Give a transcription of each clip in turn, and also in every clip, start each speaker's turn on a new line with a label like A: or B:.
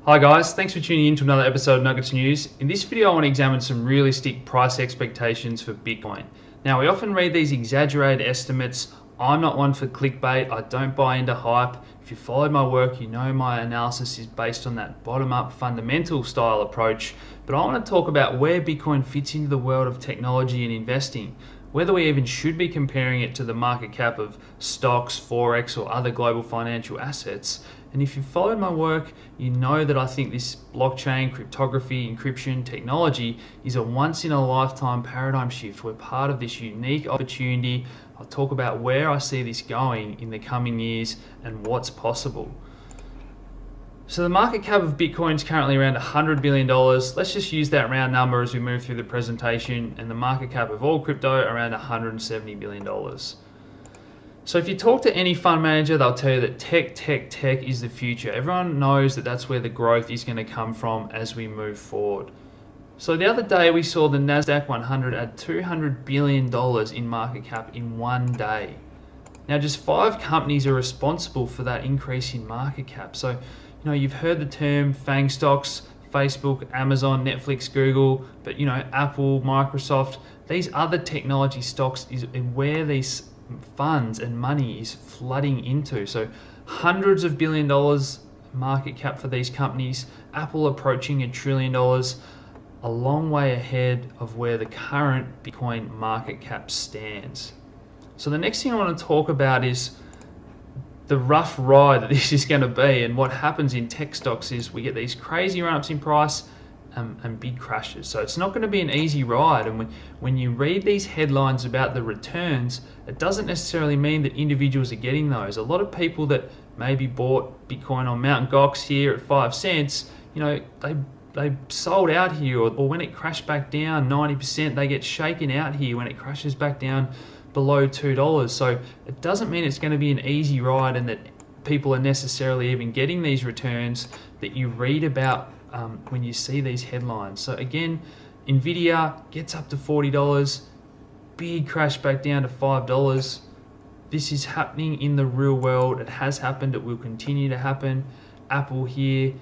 A: Hi guys, thanks for tuning in to another episode of Nuggets News. In this video I want to examine some realistic price expectations for Bitcoin. Now we often read these exaggerated estimates. I'm not one for clickbait, I don't buy into hype. If you followed my work, you know my analysis is based on that bottom-up fundamental style approach, but I want to talk about where Bitcoin fits into the world of technology and investing, whether we even should be comparing it to the market cap of stocks, forex or other global financial assets. And if you followed my work, you know that I think this blockchain, cryptography, encryption technology is a once-in-a-lifetime paradigm shift. We're part of this unique opportunity. I'll talk about where I see this going in the coming years and what's possible. So the market cap of Bitcoin is currently around $100 billion. Let's just use that round number as we move through the presentation. And the market cap of all crypto around $170 billion. So if you talk to any fund manager, they'll tell you that tech is the future. Everyone knows that that's where the growth is going to come from as we move forward. So the other day we saw the Nasdaq 100 add $200 billion in market cap in one day. Now just 5 companies are responsible for that increase in market cap. So you've heard the term FANG stocks, Facebook, Amazon, Netflix, Google, but Apple, Microsoft, these other technology stocks is where these funds and money is flooding into. So hundreds of billion dollars market cap for these companies, Apple approaching $1 trillion, a long way ahead of where the current Bitcoin market cap stands. So the next thing I want to talk about is the rough ride that this is going to be, and what happens in tech stocks is we get these crazy run-ups in price and big crashes. So it's not going to be an easy ride, and when you read these headlines about the returns, it doesn't necessarily mean that individuals are getting those. A lot of people that maybe bought Bitcoin on Mt. Gox here at 5 cents, they sold out here, or when it crashed back down 90%, they get shaken out here when it crashes back down below $2. So it doesn't mean it's going to be an easy ride and that people are necessarily even getting these returns that you read about when you see these headlines. So again, Nvidia gets up to $40, big crash back down to $5. This is happening in the real world. It has happened, it will continue to happen. Apple here,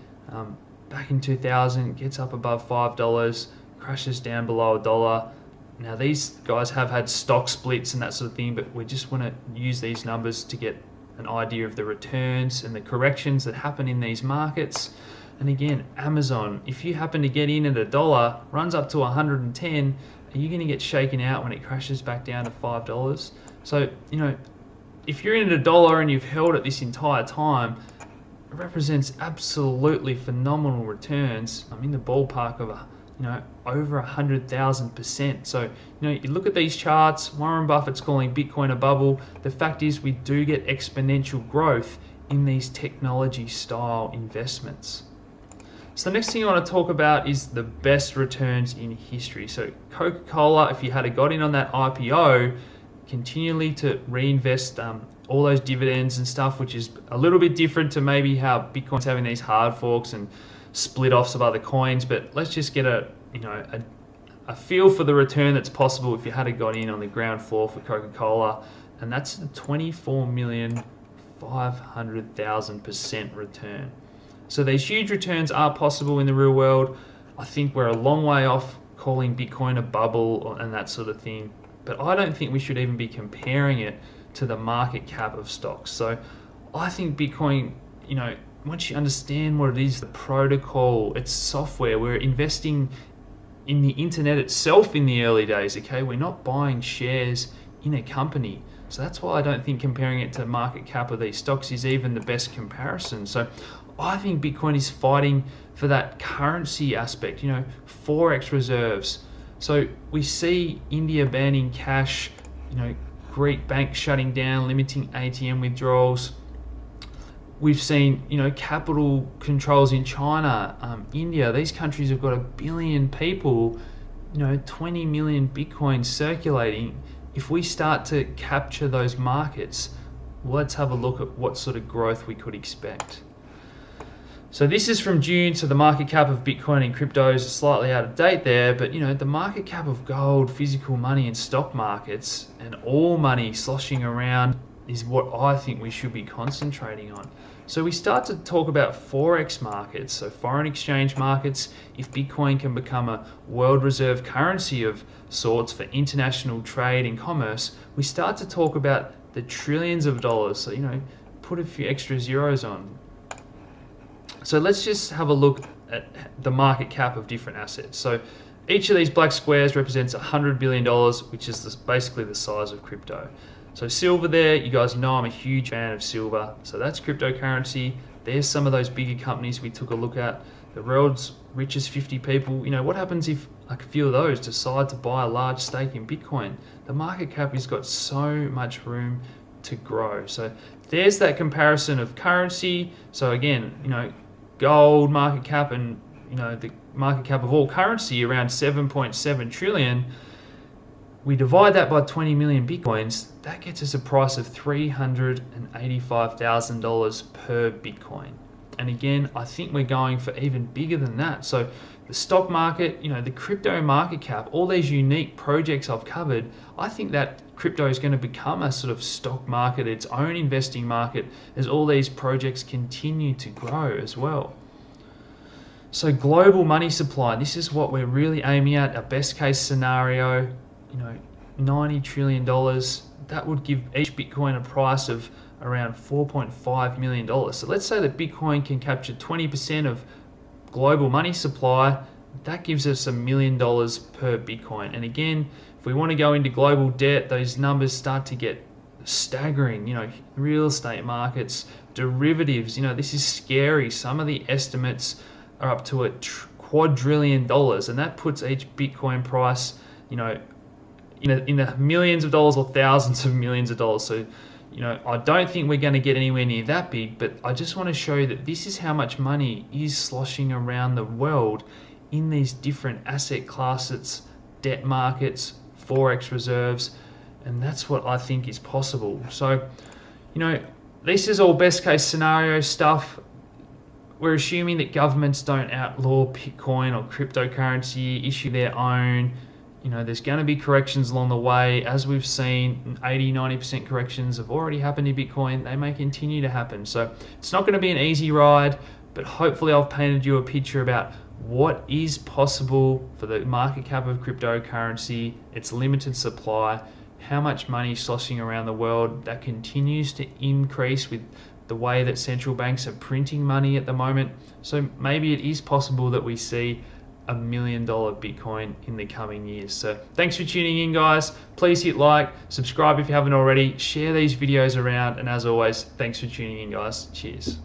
A: back in 2000, gets up above $5, crashes down below $1. Now these guys have had stock splits and that sort of thing, but we just want to use these numbers to get an idea of the returns and the corrections that happen in these markets. And again, Amazon, if you happen to get in at $1, runs up to 110, are you going to get shaken out when it crashes back down to $5? So, if you're in at $1 and you've held it this entire time, it represents absolutely phenomenal returns. I'm in the ballpark of over 100,000%. So, you look at these charts, Warren Buffett's calling Bitcoin a bubble. The fact is we do get exponential growth in these technology style investments. So the next thing I want to talk about is the best returns in history. So Coca-Cola, if you had got in on that IPO, continually to reinvest all those dividends and stuff, which is a little bit different to maybe how Bitcoin's having these hard forks and split offs of other coins. But let's just get a feel for the return that's possible if you had got in on the ground floor for Coca-Cola, and that's a 24,500,000% return. So these huge returns are possible in the real world. I think we're a long way off calling Bitcoin a bubble and that sort of thing, but I don't think we should even be comparing it to the market cap of stocks. So I think Bitcoin, once you understand what it is, the protocol, it's software, we're investing in the internet itself in the early days, okay? We're not buying shares in a company. So that's why I don't think comparing it to the market cap of these stocks is even the best comparison. So I think Bitcoin is fighting for that currency aspect, forex reserves. So we see India banning cash, Greek banks shutting down, limiting ATM withdrawals. We've seen, capital controls in China, India. These countries have got 1 billion people, 20 million Bitcoins circulating. If we start to capture those markets, let's have a look at what sort of growth we could expect. So this is from June, so the market cap of Bitcoin and cryptos is slightly out of date there, but the market cap of gold, physical money and stock markets, and all money sloshing around is what I think we should be concentrating on. So we start to talk about forex markets, so foreign exchange markets. If Bitcoin can become a world reserve currency of sorts for international trade and commerce, we start to talk about the trillions of dollars. So, put a few extra zeros on. So let's just have a look at the market cap of different assets. So each of these black squares represents $100 billion, which is basically the size of crypto. So silver there, you guys know I'm a huge fan of silver. So that's cryptocurrency. There's some of those bigger companies we took a look at. The world's richest 50 people. What happens if like a few of those decide to buy a large stake in Bitcoin? The market cap has got so much room to grow. So there's that comparison of currency. So again, gold market cap and the market cap of all currency around 7.7 trillion. We divide that by 20 million Bitcoins, that gets us a price of $385,000 per Bitcoin. And again, I think we're going for even bigger than that. So the stock market, the crypto market cap, all these unique projects I've covered, I think that crypto is going to become a sort of stock market, its own investing market, as all these projects continue to grow as well. So global money supply, this is what we're really aiming at, our best case scenario. $90 trillion, that would give each Bitcoin a price of around $4.5 million. So let's say that Bitcoin can capture 20% of global money supply. That gives us $1 million per Bitcoin. And again, if we want to go into global debt, those numbers start to get staggering. Real estate markets, derivatives, this is scary. Some of the estimates are up to $1 quadrillion, and that puts each Bitcoin price, in the millions of dollars or thousands of millions of dollars. So, I don't think we're going to get anywhere near that big, but I just want to show you that this is how much money is sloshing around the world in these different asset classes, debt markets, forex reserves, and that's what I think is possible. So, this is all best case scenario stuff. We're assuming that governments don't outlaw Bitcoin or cryptocurrency, issue their own. There's going to be corrections along the way. As we've seen, 80-90% corrections have already happened in Bitcoin. They may continue to happen. So it's not going to be an easy ride, but hopefully I've painted you a picture about what is possible for the market cap of cryptocurrency, its limited supply, how much money is sloshing around the world. That continues to increase with the way that central banks are printing money at the moment. So maybe it is possible that we see $1 million Bitcoin in the coming years. So thanks for tuning in, guys. Please hit like, subscribe if you haven't already, share these videos around, and as always, thanks for tuning in, guys. Cheers.